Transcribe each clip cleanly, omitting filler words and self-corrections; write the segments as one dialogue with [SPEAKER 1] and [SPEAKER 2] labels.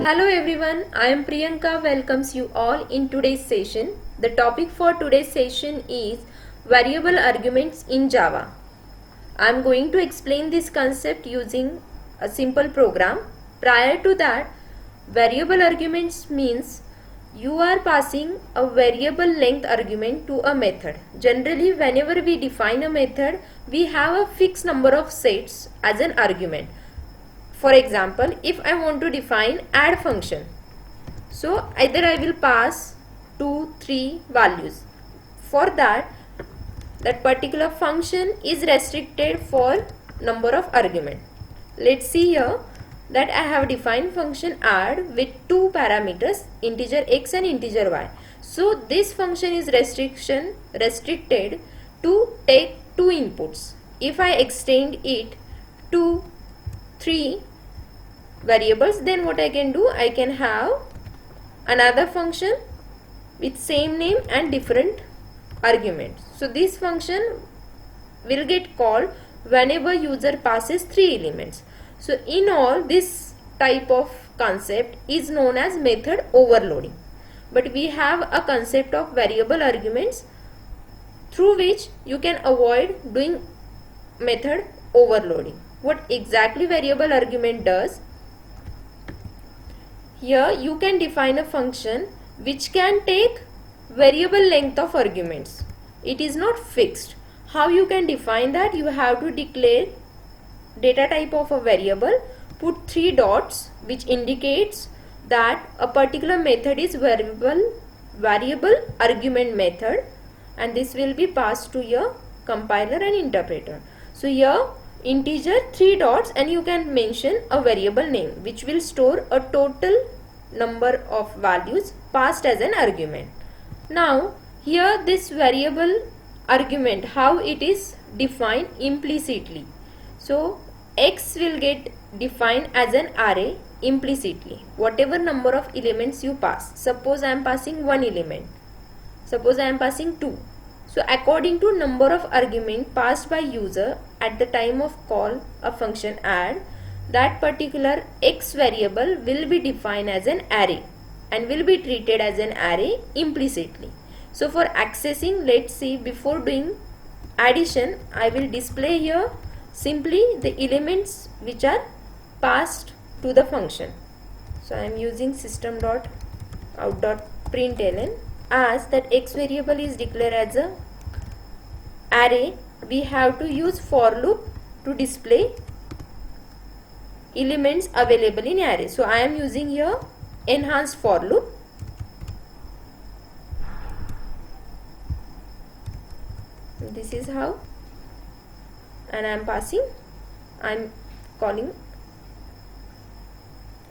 [SPEAKER 1] Hello everyone, I am Priyanka welcomes you all in today's session. The topic for today's session is variable arguments in Java. I am going to explain this concept using a simple program. Prior to that, variable arguments means you are passing a variable length argument to a method. Generally, whenever we define a method, we have a fixed number of sets as an argument. For example, if I want to define add function, so either I will pass 2, 3 values. For that particular function is restricted for number of argument. Let's see here that I have defined function add with two parameters, integer x and integer y. So this function is restricted to take two inputs. If I extend it to 3 variables, then what I can do, I can have another function with same name and different arguments. So this function will get called whenever user passes 3 elements. So in all, this type of concept is known as method overloading. But we have a concept of variable arguments through which you can avoid doing method overloading. What exactly variable argument does? Here you can define a function which can take variable length of arguments. It is not fixed. How you can define that? You have to declare data type of a variable, put 3 dots which indicates that a particular method is variable argument method, and this will be passed to your compiler and interpreter. So here integer 3 dots and you can mention a variable name which will store a total number of values passed as an argument. Now here this variable argument, how it is defined implicitly. So x will get defined as an array implicitly, whatever number of elements you pass. Suppose I am passing 1 element, suppose I am passing 2. So according to number of argument passed by user at the time of call a function add, that particular x variable will be defined as an array and will be treated as an array implicitly. So for accessing, let's see, before doing addition, I will display here simply the elements which are passed to the function. So I am using system.out.println. As that x variable is declared as a array, we have to use for loop to display elements available in array. So I am using here enhanced for loop. This is how, and I am passing, I am calling,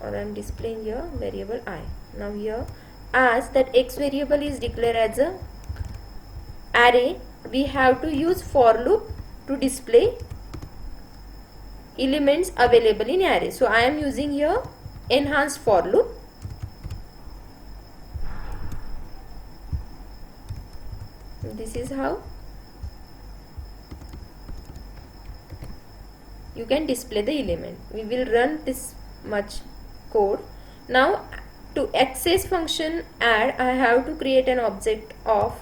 [SPEAKER 1] or I am displaying here variable I. Now here, as that x variable is declared as a array, we have to use for loop to display elements available in array. So I am using here enhanced for loop. This is how you can display the element. We will run this much code. Now to access function add, I have to create an object of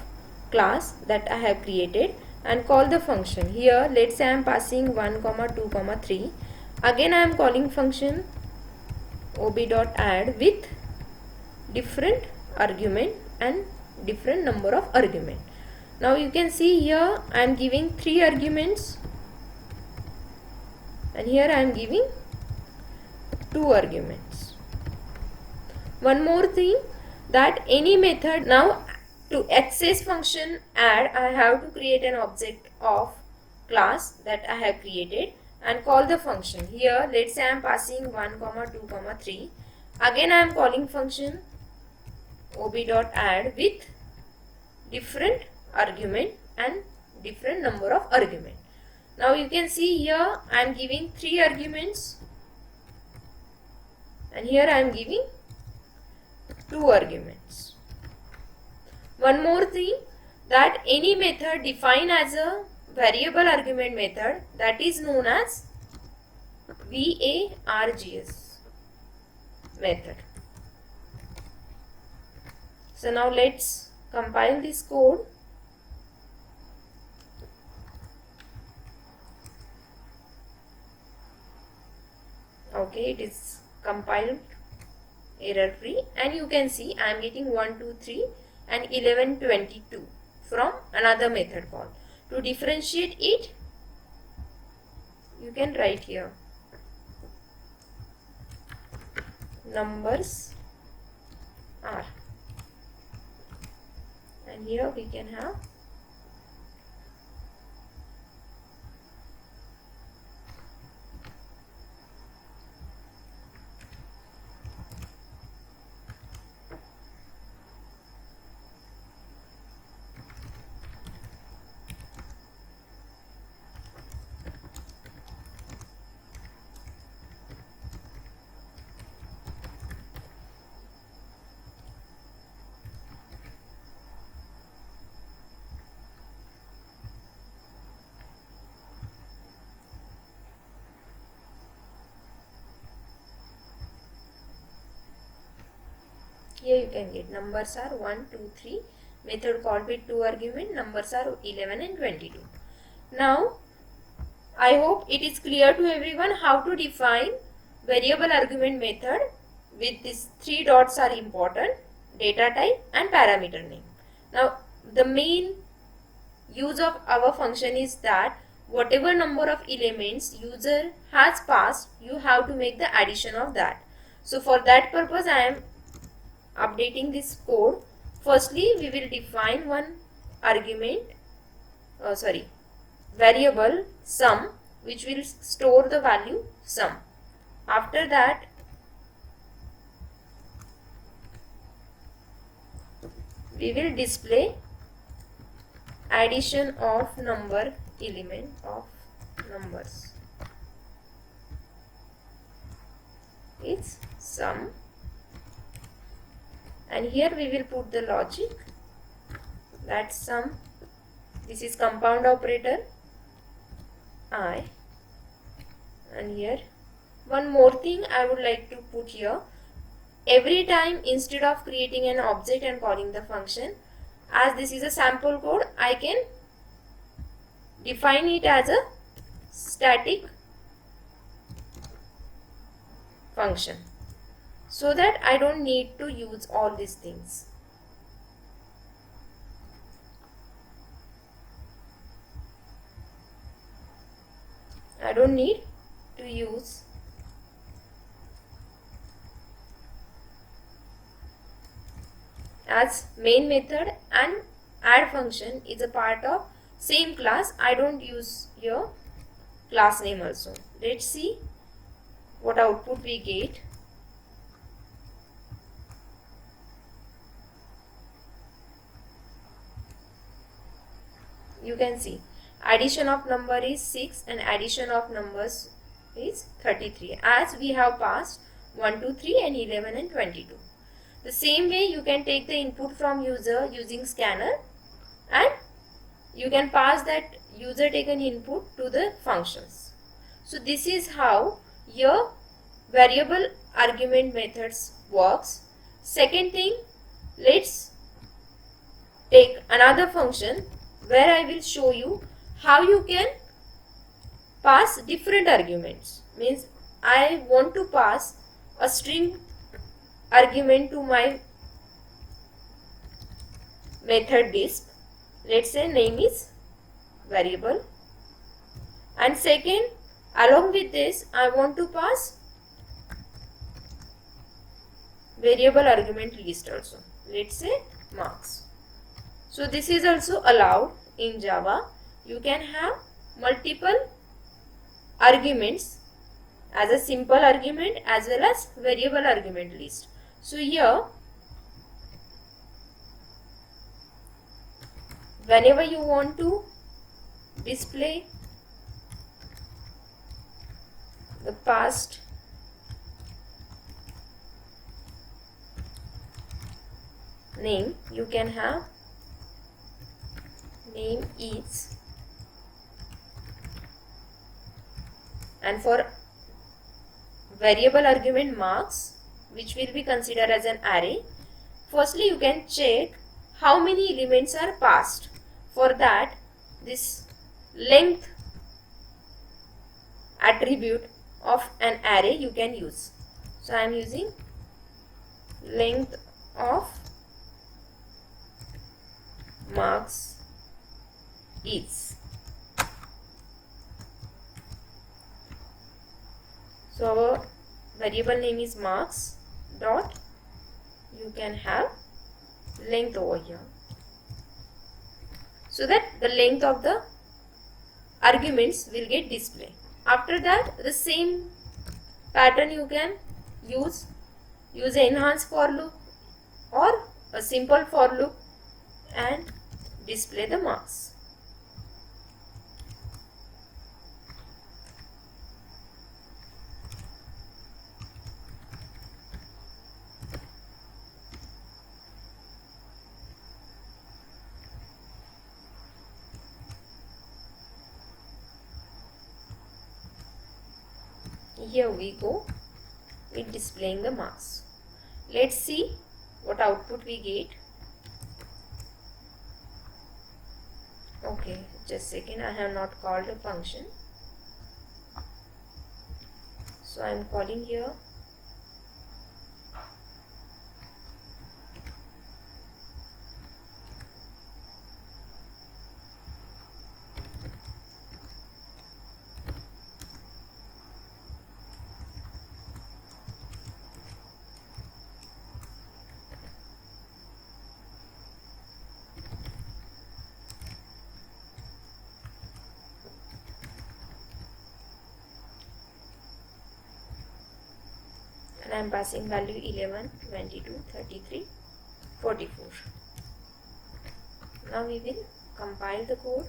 [SPEAKER 1] class that I have created and call the function. Here let's say I am passing 1, 2, 3. Again I am calling function ob.add with different argument and different number of argument. Now you can see here I am giving 3 arguments and here I am giving 2 arguments. One more thing, that any method, now to access function add, I have to create an object of class that I have created and call the function. Here let's say I am passing 1, 2, 3. Again I am calling function ob.add with different argument and different number of argument. Now you can see here I am giving 3 arguments and here I am giving 2 arguments. One more thing, that any method defined as a variable argument method, that is known as VARGS method. So now let's compile this code. Okay, it is compiled error free, and you can see I am getting 1, 2, 3 and 11, 22 from another method call. To differentiate it, you can write here numbers are, and here we can have here you can get numbers are 1, 2, 3, method called with 2 argument, numbers are 11 and 22. Now, I hope it is clear to everyone how to define variable argument method with these 3 dots are important: data type and parameter name. Now, the main use of our function is that whatever number of elements user has passed, you have to make the addition of that. So, for that purpose, I am updating this code. Firstly, we will define one argument, variable sum, which will store the value sum. After that, we will display addition of number element of numbers. It's sum, and here we will put the logic that sum, this is compound operator I, and here one more thing I would like to put here. Every time, instead of creating an object and calling the function, as this is a sample code, I can define it as a static function, so that I don't need to use all these things. I don't need to use as main method and add function is a part of same class. I don't use your class name also. Let's see what output we get. You can see addition of number is 6 and addition of numbers is 33, as we have passed 1, 2, 3 and 11 and 22. The same way you can take the input from user using scanner, and you can pass that user taken input to the functions. So this is how your variable argument methods works. Second thing, let's take another function where I will show you how you can pass different arguments. Means I want to pass a string argument to my method disp. Let's say name is variable, and second, along with this I want to pass variable argument list also. Let's say marks. So this is also allowed in Java. You can have multiple arguments as a simple argument as well as variable argument list. So here, whenever you want to display the past name, you can have name is, and for variable argument marks, which will be considered as an array, Firstly, you can check how many elements are passed. For that, this length attribute of an array you can use. So I am using length of marks is. So our variable name is marks dot, you can have length over here, so that the length of the arguments will get displayed. After that, the same pattern you can use an enhanced for loop or a simple for loop and display the marks. Here we go with displaying the marks. Let's see what output we get. Okay, just a second, I have not called a function. So I am calling here and I am passing value 11, 22, 33, 44. Now we will compile the code.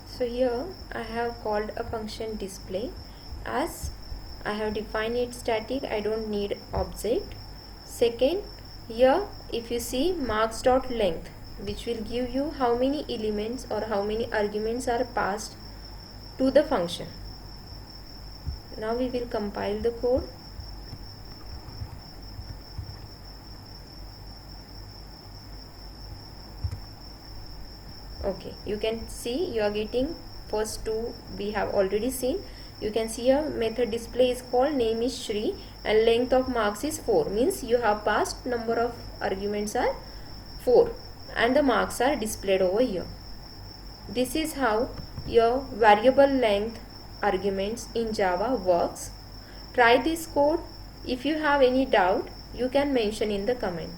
[SPEAKER 1] So here I have called a function display, as I have defined it static, I don't need object. Second, here if you see marks dot length, which will give you how many elements or how many arguments are passed to the function. Now we will compile the code. Okay, you can see you are getting first two we have already seen. You can see a method display is called name is Shri and length of marks is 4, means you have passed number of arguments are 4 and the marks are displayed over here. This is how your variable length arguments in Java works. Try this code. If you have any doubt, you can mention in the comment.